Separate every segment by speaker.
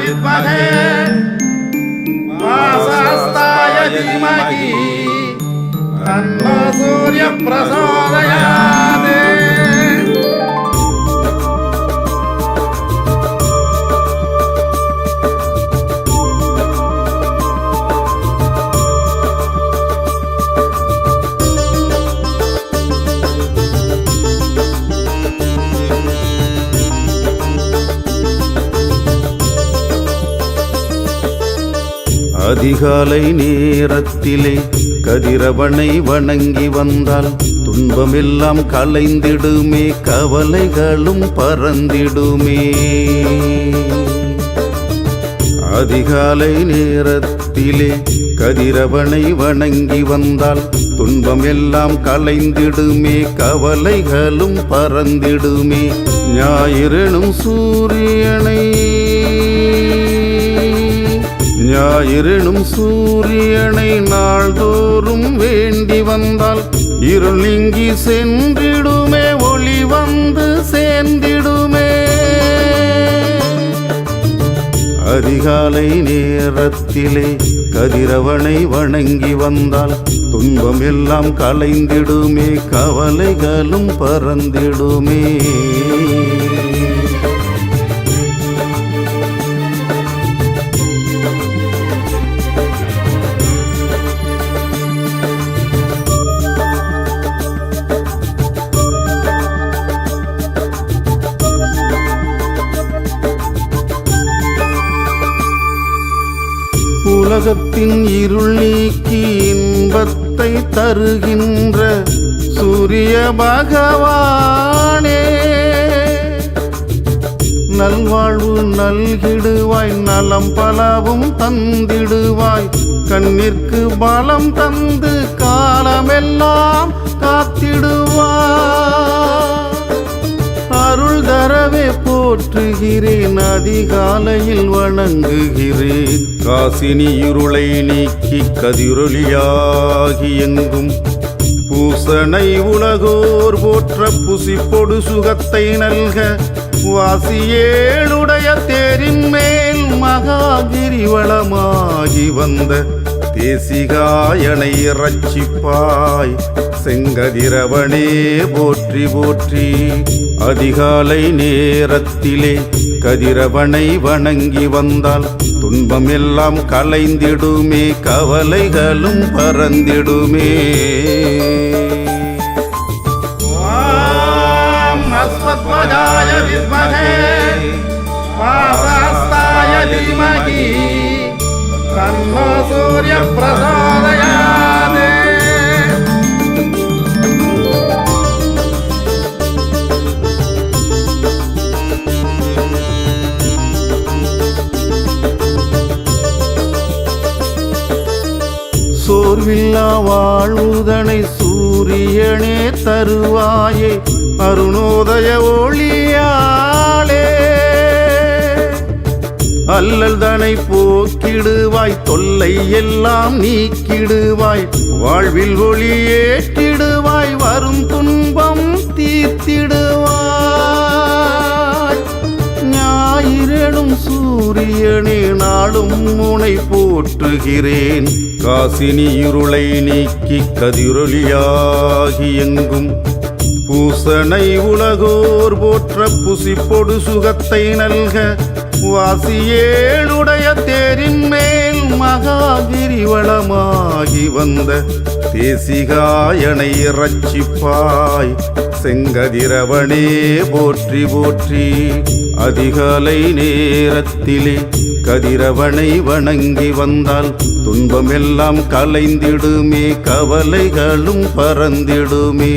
Speaker 1: विद्महे वासस्ताय धीमहि तन्नो सूर्यः प्रचोदयात्।
Speaker 2: அதிகாலை நேரத்திலே கதிரவனை வணங்கி வந்தால் துன்பமெல்லாம் கலைந்திடுமே, கவலைகளும் பறந்திடுமே. அதிகாலை நேரத்திலே கதிரவனை வணங்கி வந்தால் துன்பமெல்லாம் கலைந்திடுமே, கவலைகளும் பறந்திடுமே. ஞாயிறெனும் சூரியனை நாள்தோறும் வேண்டி வந்தால் இருள் நீங்கி சென்றிடுமே, ஒளி வந்து சேர்ந்திடுமே. அதிகாலை நேரத்திலே கதிரவனை வணங்கி வந்தால் துன்பம் எல்லாம் கலைந்திடுமே, கவலைகளும் பறந்திடுமே. உலகத்தின் இருள் நீக்கி இன்பத்தை தருகின்ற சூரிய பகவானே, நல்வாழ்வு நல்கிடுவாய், நலம் பலவும் தந்திடுவாய். கண்ணிற்கு பலம் தந்து காலமெல்லாம் காத்திடுவாய். அருள் தரவே போற்றுகிறேன், அதிகாலையில் வணங்குகிறேன். காசினி இருளை நீக்கி கதிரொலியாகி எங்கும் பூசனை உலகோர் போற்ற புசிப்பொடு சுகத்தை நல்க வாசியேழுடைய தேரின் மேல் மகாகிரிவளமாகி வந்த தேசிகாயனை இரட்சிப்பாய். செங்கதிரவனே போற்றி போற்றி. அதிகாலை நேரத்திலே கதிரவனை வணங்கி வந்தால் துன்பம் எல்லாம் கலைந்திடுமே, கவலைகளும் பறந்திடுமே.
Speaker 1: ஓம் அஸ்வத்வஜாய வித்மஹே வாசஸ்தாய தீமஹி தன்னோ சூர்யः பிரச்சோதயாத்.
Speaker 2: சோர்வில்லா வாழ்வுதனை சூரியனே தருவாயே, அருணோதய ஒளியாளே. அல்லல் தனை போக்கிடுவாய், தொல்லை எல்லாம் நீக்கிடுவாய். வாழ்வில் ஒளியேற்றிடுவாய், வரும் துன்பம் தீர்த்திடுவாய். ஞாயிறெனும் சூரியனே நாளும் உனை போற்றுகிறேன். காசினி இருளை நீக்கி கதிரொலியாகி எங்கும் பூசனை உலகோர் போற்ற புசிப்பொடு சுகத்தை நல்க வாசியேழுடைய தேரின் மேல் மகாகிரிவளமாகி வந்த தேசிகாயனை இரட்சிப்பாய். செங்கதிரவனே போற்றி போற்றி. அதிகாலை நேரத்திலே கதிரவனை வணங்கி வந்தால் துன்பமெல்லாம் கலைந்திடுமே, கவலைகளும் பறந்திடுமே.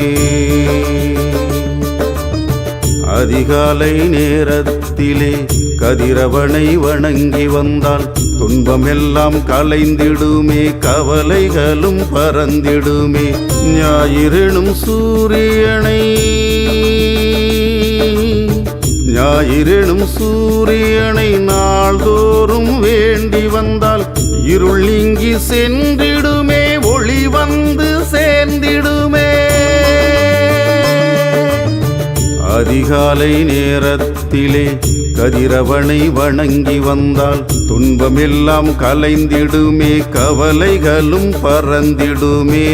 Speaker 2: அதிகாலை நேரத்திலே கதிரவனை வணங்கி வந்தால் துன்பமெல்லாம் கலைந்திடுமே, கவலைகளும் பறந்திடுமே. ஞாயிறெனும் சூரியனை நாள்தோறும் வேண்டி வந்தால் இருள் நீங்கி சென்றிடுமே, ஒளி வந்து சேர்ந்திடுமே. அதிகாலை நேரத்திலே கதிரவனை வணங்கி வந்தால் துன்பமெல்லாம் கலைந்திடுமே, கவலைகளும் பறந்திடுமே.